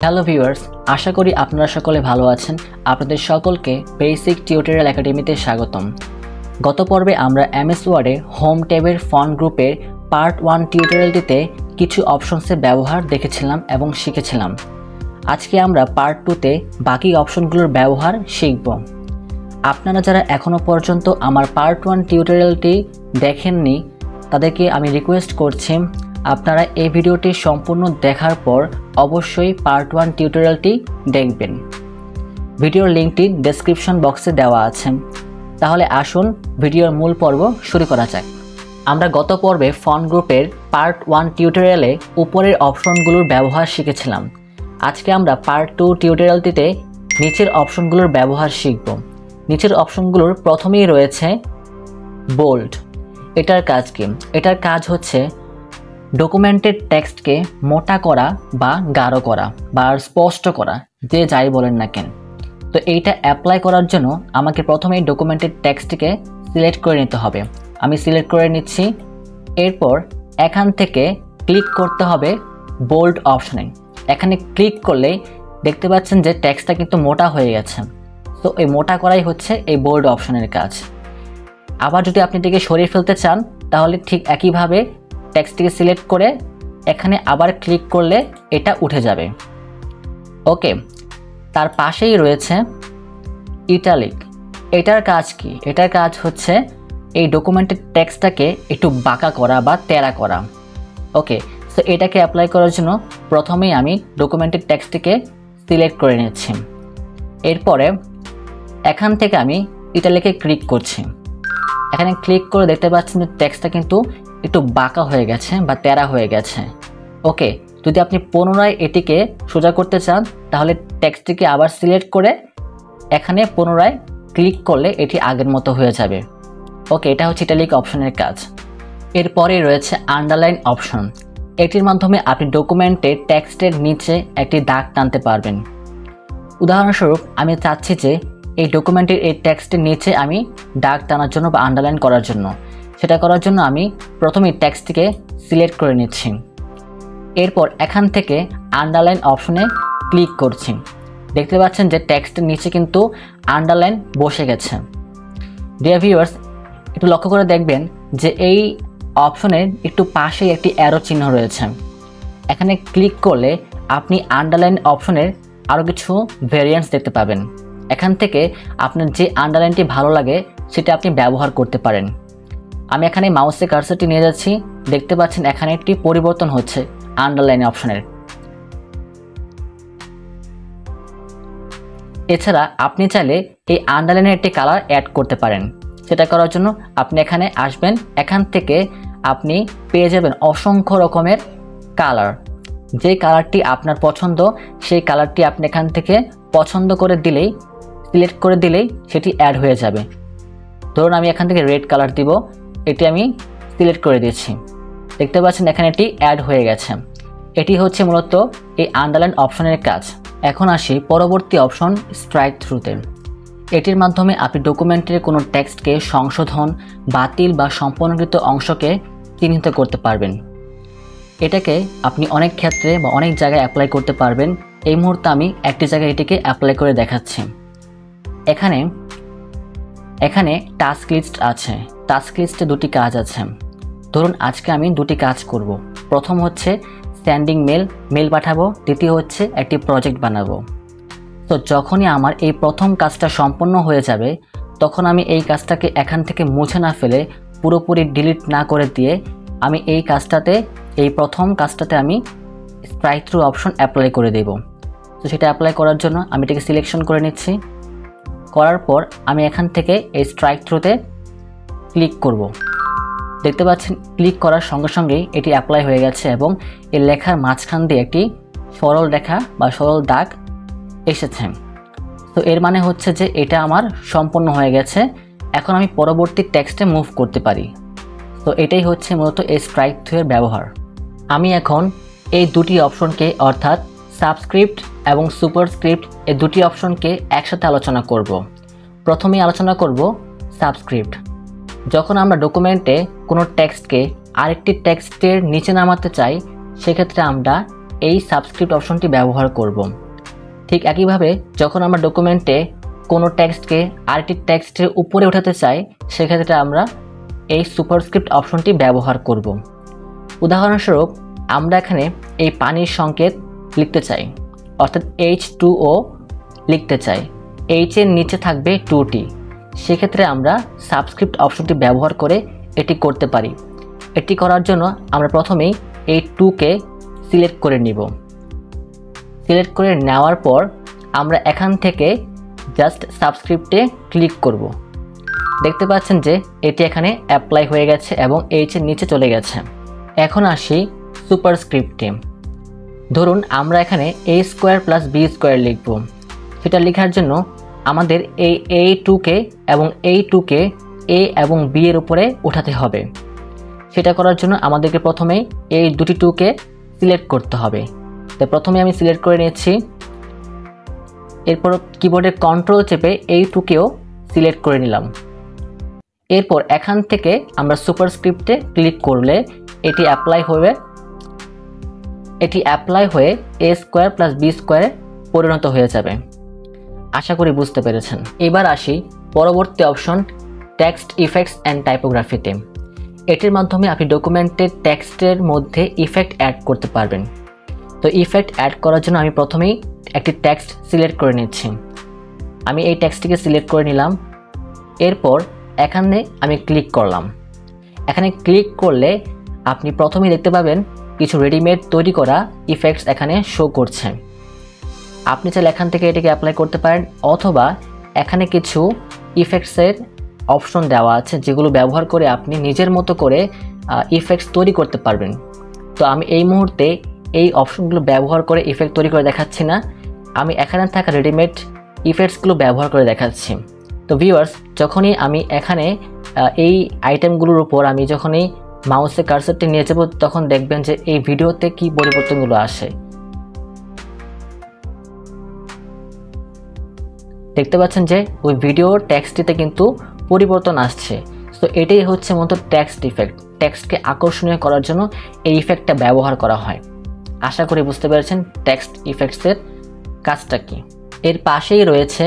Hello viewers, আশা করি আপনারা সকলে ভালো আছেন। আপনাদের সকলকে বেসিক টিউটোরিয়াল একাডেমিতে স্বাগতম। গত পর্বে আমরা এমএস ওয়ার্ডে হোম ট্যাবের ফন্ট গ্রুপের পার্ট 1 টিউটোরিয়ালটিতে কিছু অপশনসের ব্যবহার দেখেছিলাম এবং শিখেছিলাম। আজকে আমরা পার্ট 2তে বাকি অপশনগুলোর ব্যবহার শিখব। আপনারা যারা এখনও পর্যন্ত আমার পার্ট 1 টিউটোরিয়ালটি দেখেননি তাদেরকে আমি রিকোয়েস্ট করছি আপনারা এই ভিডিওটি সম্পূর্ণ দেখার পর অবশ্যই পার্ট 1 টিউটোরিয়ালটি দেখবেন। ভিডিওর লিঙ্কটি ডেসক্রিপশন বক্সে দেওয়া আছে। তাহলে আসুন ভিডিওর মূল পর্ব শুরু করা যাক। আমরা গত পর্বে ফন্ট গ্রুপের পার্ট 1 টিউটোরিয়ালে উপরের অপশনগুলোর ব্যবহার শিখেছিলাম। আজকে আমরা পার্ট 2 টিউটোরিয়ালটিতে নিচের অপশনগুলোর ব্যবহার শিখব। নিচের অপশনগুলোর প্রথমেই রয়েছে বোল্ড। এটার কাজ কি? এটার কাজ হচ্ছে ডকুমেন্টের টেক্সটকে মোটা করা বা গাঢ় করা বা স্পষ্ট করা, যে যাই বলেন না কেন। তো এইটা অ্যাপ্লাই করার জন্য আমাকে প্রথমেই ডকুমেন্টের টেক্সটকে সিলেক্ট করে নিতে হবে। আমি সিলেক্ট করে নিচ্ছি। এরপর এখান থেকে ক্লিক করতে হবে বোল্ড অপশনে। এখানে ক্লিক করলেই দেখতে পাচ্ছেন যে টেক্সটটা কিন্তু মোটা হয়ে গেছে। তো এই মোটা করাই হচ্ছে এই বোল্ড অপশনের কাজ। আবার যদি আপনি এটাকে সরিয়ে ফেলতে চান তাহলে ঠিক একইভাবে টেক্সটটিকে সিলেক্ট করে এখানে আবার ক্লিক করলে এটা উঠে যাবে। ওকে, তার পাশেই রয়েছে ইটালিক। এটার কাজ কি? এটার কাজ হচ্ছে এই ডকুমেন্টের টেক্সটটাকে একটু বাঁকা করা বা তেড়া করা। ওকে, সো এটাকে অ্যাপ্লাই করার জন্য প্রথমেই আমি ডকুমেন্টের টেক্সটটিকে সিলেক্ট করে নিচ্ছি। এরপরে এখান থেকে আমি ইটালিকে ক্লিক করছি। এখানে ক্লিক করে দেখতে পাচ্ছেন যে টেক্সটটা কিন্তু একটু বাঁকা হয়ে গেছে বা তেড়া হয়ে গেছে। ওকে, যদি আপনি পুনরায় এটিকে সোজা করতে চান তাহলে টেক্সটটিকে আবার সিলেক্ট করে এখানে পুনরায় ক্লিক করলে এটি আগের মতো হয়ে যাবে। ওকে, এটা হচ্ছে ইটালিক অপশনের কাজ। এরপরে রয়েছে আন্ডারলাইন অপশন। এটির মাধ্যমে আপনি ডকুমেন্টের টেক্সটের নিচে একটি দাগ টানতে পারবেন। উদাহরণস্বরূপ আমি চাচ্ছি যে এই ডকুমেন্টের এই টেক্সটের নিচে আমি দাগ টানার জন্য বা আন্ডারলাইন করার জন্য, সেটা করার জন্য আমি প্রথমেই টেক্সটটিকে সিলেক্ট করে নিচ্ছি। এরপর এখান থেকে আন্ডারলাইন অপশনে ক্লিক করছি। দেখতে পাচ্ছেন যে টেক্সটের নিচে কিন্তু আন্ডারলাইন বসে গেছে। ডিয়ার ভিউয়ার্স, একটু লক্ষ্য করে দেখবেন যে এই অপশনের একটু পাশেই একটি অ্যারো চিহ্ন রয়েছে। এখানে ক্লিক করলে আপনি আন্ডারলাইন অপশনের আরও কিছু ভেরিয়েন্টস দেখতে পাবেন। এখান থেকে আপনার যে আন্ডারলাইনটি ভালো লাগে সেটা আপনি ব্যবহার করতে পারেন। আমি এখানে মাউসে কার্সারটি নিয়ে যাচ্ছি। দেখতে পাচ্ছেন এখানে একটি পরিবর্তন হচ্ছে আন্ডারলাইন অপশনের। এছাড়া আপনি চাইলে এই আন্ডারলাইনের একটি কালার অ্যাড করতে পারেন। সেটা করার জন্য আপনি এখানে আসবেন। এখান থেকে আপনি পেয়ে যাবেন অসংখ্য রকমের কালার। যে কালারটি আপনার পছন্দ সেই কালারটি আপনি এখান থেকে পছন্দ করে দিলেই, সিলেক্ট করে দিলেই সেটি অ্যাড হয়ে যাবে। ধরুন আমি এখান থেকে রেড কালার দিব, এটি আমি সিলেক্ট করে দিচ্ছি। দেখতে পাচ্ছেন এখানে এটি অ্যাড হয়ে গেছে। এটি হচ্ছে মূলত এই আন্ডারলাইন অপশনের কাজ। এখন আসি পরবর্তী অপশন স্ট্রাইক থ্রুতে। এটির মাধ্যমে আপনি ডকুমেন্টের কোনো টেক্সটকে সংশোধন, বাতিল বা সম্পূর্ণকৃত অংশকে চিহ্নিত করতে পারবেন। এটাকে আপনি অনেক ক্ষেত্রে বা অনেক জায়গায় অ্যাপ্লাই করতে পারবেন। এই মুহূর্তে আমি একটি জায়গায় এটিকে অ্যাপ্লাই করে দেখাচ্ছি। এখানে টাস্ক লিস্ট আছে। টাস্ক লিস্টে দুটি কাজ আছে। ধরুন আজকে আমি দুটি কাজ করব। প্রথম হচ্ছে সেন্ডিং মেল পাঠাবো, দ্বিতীয় হচ্ছে একটি প্রজেক্ট বানাবো। তো যখনই আমার এই প্রথম কাজটা সম্পন্ন হয়ে যাবে তখন আমি এই কাজটাকে এখান থেকে মুছে না ফেলে পুরোপুরি ডিলিট না করে দিয়ে আমি এই প্রথম কাজটাতে আমি স্ট্রাইক থ্রু অপশন অ্যাপ্লাই করে দেব। তো সেটা অ্যাপ্লাই করার জন্য আমি এটাকে সিলেকশন করে নিচ্ছি। করার পর আমি এখান থেকে এই স্ট্রাইক থ্রুতে ক্লিক করব। দেখতে পাচ্ছেন ক্লিক করার সঙ্গে সঙ্গেই এটি অ্যাপ্লাই হয়ে গেছে এবং এই লেখার মাঝখান দিয়ে একটি সরল রেখা বা সরল দাগ এসেছে। তো এর মানে হচ্ছে যে এটা আমার সম্পন্ন হয়ে গেছে। এখন আমি পরবর্তী টেক্সটে মুভ করতে পারি। তো এটাই হচ্ছে মূলত এই স্ট্রাইক থ্রু এর ব্যবহার। আমি এখন এই দুটি অপশনকে অর্থাৎ সাবস্ক্রিপ্ট এবং সুপারস্ক্রিপ্ট এই দুটি অপশনকে একসাথে আলোচনা করব। প্রথমেই আলোচনা করব সাবস্ক্রিপ্ট। যখন আমরা ডকুমেন্টে কোনো টেক্সটকে আরেকটি টেক্সটের নিচে নামাতে চাই সেক্ষেত্রে আমরা এই সাবস্ক্রিপ্ট অপশনটি ব্যবহার করব। ঠিক একইভাবে যখন আমরা ডকুমেন্টে কোনো টেক্সটকে আরেকটি টেক্সটের উপরে উঠাতে চাই, সেক্ষেত্রে আমরা এই সুপারস্ক্রিপ্ট অপশনটি ব্যবহার করব। উদাহরণস্বরূপ আমরা এখানে এই পানির সংকেত লিখতে চাই, অর্থাৎ H2O লিখতে চাই, H এর নিচে থাকবে 2T। সেক্ষেত্রে আমরা সাবস্ক্রিপ্ট অপশনটি ব্যবহার করে এটি করতে পারি। এটি করার জন্য আমরা প্রথমেই এই 2কে সিলেক্ট করে নিব। সিলেক্ট করে নেওয়ার পর আমরা এখান থেকে জাস্ট সাবস্ক্রিপ্টে ক্লিক করব। দেখতে পাচ্ছেন যে এটি এখানে অ্যাপ্লাই হয়ে গেছে এবং H এর নিচে চলে গেছে। এখন আসি সুপারস্ক্রিপ্টে। ধরুন আমরা এখানে A² + B² লিখব। সেটা লেখার জন্য আমাদের এই A2কে এবং A2কে A এবং B এর উপরে উঠাতে হবে। সেটা করার জন্য আমাদেরকে প্রথমেই এই দুটি 2কে সিলেক্ট করতে হবে। তো প্রথমে আমি সিলেক্ট করে নিচ্ছি, এরপর কিবোর্ডে কন্ট্রোল চেপে এই 2কেও সিলেক্ট করে নিলাম। এরপর এখান থেকে আমরা সুপারস্ক্রিপ্টে ক্লিক করলে এটি অ্যাপ্লাই হয়ে A² + B² পরিণত হয়ে যাবে। আশা করি বুঝতে পেরেছেন। এবার আসি পরবর্তী অপশন টেক্সট ইফেক্টস অ্যান্ড টাইপোগ্রাফিতে। এটির মাধ্যমে আপনি ডকুমেন্টের টেক্সটের মধ্যে ইফেক্ট অ্যাড করতে পারবেন। তো ইফেক্ট অ্যাড করার জন্য আমি প্রথমেই একটি টেক্সট সিলেক্ট করে নিচ্ছি। আমি এই টেক্সটটিকে সিলেক্ট করে নিলাম। এরপর এখানে আমি ক্লিক করলাম। এখানে ক্লিক করলে আপনি প্রথমেই দেখতে পাবেন কিছু রেডিমেড তৈরি করা ইফেক্টস এখানে শো করছে। আপনি চাইলে এখান থেকে এটিকে অ্যাপ্লাই করতে পারেন, অথবা এখানে কিছু ইফেক্টসের অপশন দেওয়া আছে যেগুলো ব্যবহার করে আপনি নিজের মতো করে ইফেক্টস তৈরি করতে পারবেন। তো আমি এই মুহূর্তে এই অপশনগুলো ব্যবহার করে ইফেক্ট তৈরি করে দেখাচ্ছি না, আমি এখানে থাকা রেডিমেড ইফেক্টসগুলো ব্যবহার করে দেখাচ্ছি। তো ভিউয়ার্স, যখনই আমি এখানে এই আইটেমগুলোর উপর আমি যখনই মাউসে কার্সারটি নিয়ে যাব, তখন দেখবেন যে এই ভিডিওতে কি পরিবর্তনগুলো আসে। দেখতে পাচ্ছেন যে ওই ভিডিও টেক্সটটিতে কিন্তু পরিবর্তন আসছে। তো এটাই হচ্ছে মূলত টেক্সট ইফেক্ট। টেক্সটকে আকর্ষণীয় করার জন্য এই ইফেক্টটা ব্যবহার করা হয়। আশা করি বুঝতে পেরেছেন টেক্সট ইফেক্টসের কাজটা কি। এর পাশেই রয়েছে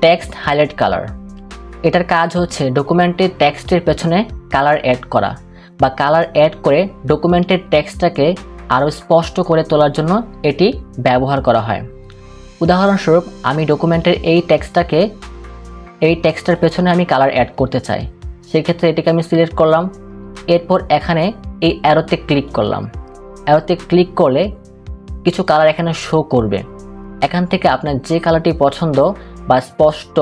টেক্সট হাইলাইট কালার। এটার কাজ হচ্ছে ডকুমেন্টের টেক্সটের পেছনে কালার অ্যাড করা, বা কালার অ্যাড করে ডকুমেন্টের টেক্সটটাকে আরও স্পষ্ট করে তোলার জন্য এটি ব্যবহার করা হয়। উদাহরণস্বরূপ আমি ডকুমেন্টের এই টেক্সটের পেছনে আমি কালার অ্যাড করতে চাই। সেক্ষেত্রে এটিকে আমি সিলেক্ট করলাম। এরপর এখানে এই অ্যারোতে ক্লিক করলাম। অ্যারোতে ক্লিক করলে কিছু কালার এখানে শো করবে। এখান থেকে আপনার যে কালারটি পছন্দ বা স্পষ্ট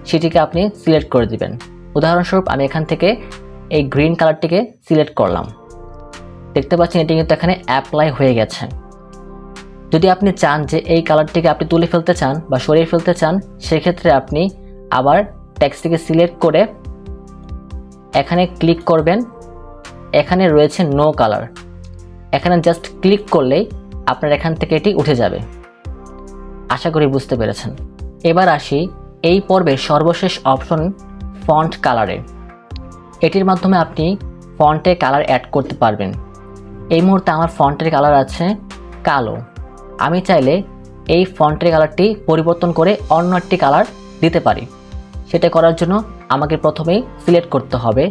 সেটিকে আপনি সিলেক্ট করে দিবেন। উদাহরণস্বরূপ আমি এখান থেকে এই গ্রিন কালারটিকে সিলেক্ট করলাম। দেখতে পাচ্ছেন এটি কিন্তু এখানে অ্যাপ্লাই হয়ে গেছে। যদি আপনি চান যে এই কালারটিকে আপনি তুলে ফেলতে চান বা সরিয়ে ফেলতে চান, সেক্ষেত্রে আপনি আবার টেক্সটটিকে সিলেক্ট করে এখানে ক্লিক করবেন। এখানে রয়েছে নো কালার, এখানে জাস্ট ক্লিক করলেই আপনার এখান থেকে এটি উঠে যাবে। আশা করি বুঝতে পেরেছেন। এবার আসি এই পর্বের সর্বশেষ অপশন ফন্ট কালারে। এটির মাধ্যমে আপনি ফন্টে কালার অ্যাড করতে পারবেন। এই মুহূর্তে আমার ফন্টের কালার আছে কালো। আমি চাইলে এই ফন্টের কালারটি পরিবর্তন করে অন্য একটি কালার দিতে পারি। সেটা করার জন্য আমাকে প্রথমেই সিলেক্ট করতে হবে।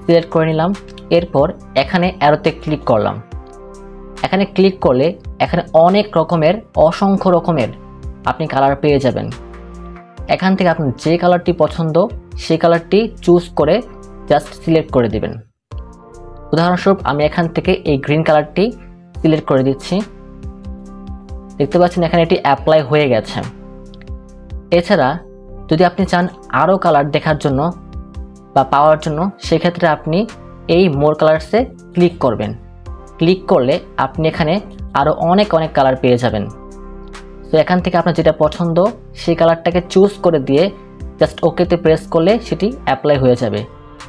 সিলেক্ট করে নিলাম। এরপর এখানে অ্যারোতে ক্লিক করলাম। এখানে ক্লিক করলে এখানে অসংখ্য রকমের আপনি কালার পেয়ে যাবেন। এখান থেকে আপনার যে কালারটি পছন্দ সেই কালারটি চুজ করে জাস্ট সিলেক্ট করে দিবেন। উদাহরণস্বরূপ আমি এখান থেকে এই গ্রিন কালারটি সিলেক্ট করে দিচ্ছি। দেখতে পাচ্ছেন এখানে এটি অ্যাপ্লাই হয়ে গেছে। এছাড়া যদি আপনি চান আরও কালার দেখার জন্য বা পাওয়ার জন্য, সেক্ষেত্রে আপনি এই মোর কালারসে ক্লিক করবেন। ক্লিক করলে আপনি এখানে আরও অনেক কালার পেয়ে যাবেন। তো এখান থেকে আপনার যেটা পছন্দ সেই কালারটাকে চুজ করে দিয়ে জাস্ট ওকেতে প্রেস করলে সেটি অ্যাপ্লাই হয়ে যাবে।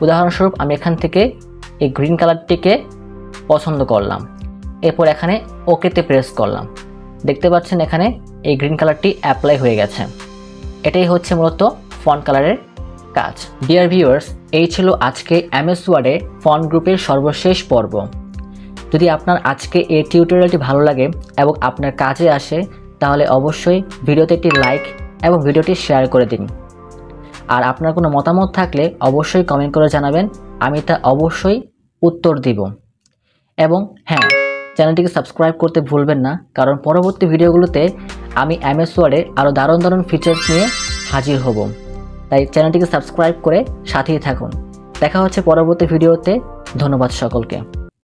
উদাহরণস্বরূপ আমি এখান থেকে এই গ্রিন কালারটিকে পছন্দ করলাম। এরপর এখানে ওকেতে প্রেস করলাম। দেখতে পাচ্ছেন এখানে এই গ্রিন কালারটি অ্যাপ্লাই হয়ে গেছে। এটাই হচ্ছে মূলত ফন্ট কালারের কাজ। ডিয়ার ভিউয়ার্স, এই ছিল আজকে এমএস ওয়ার্ডের ফন্ট গ্রুপের সর্বশেষ পর্ব। যদি আপনার আজকে এই টিউটোরিয়ালটি ভালো লাগে এবং আপনার কাজে আসে তাহলে অবশ্যই ভিডিওতে একটি লাইক এবং ভিডিওটি শেয়ার করে দিন। আর আপনার কোনো মতামত থাকলে অবশ্যই কমেন্ট করে জানাবেন, আমি তা অবশ্যই উত্তর দিব। এবং হ্যাঁ, চ্যানেলটিকে সাবস্ক্রাইব করতে ভুলবেন না, কারণ পরবর্তী ভিডিওগুলোতে আমি MS ওয়ার্ডে আরও দারুণ দারুণ ফিচার্স নিয়ে হাজির হব। তাই চ্যানেলটিকে সাবস্ক্রাইব করে সাথেই থাকুন। দেখা হচ্ছে পরবর্তী ভিডিওতে। ধন্যবাদ সকলকে।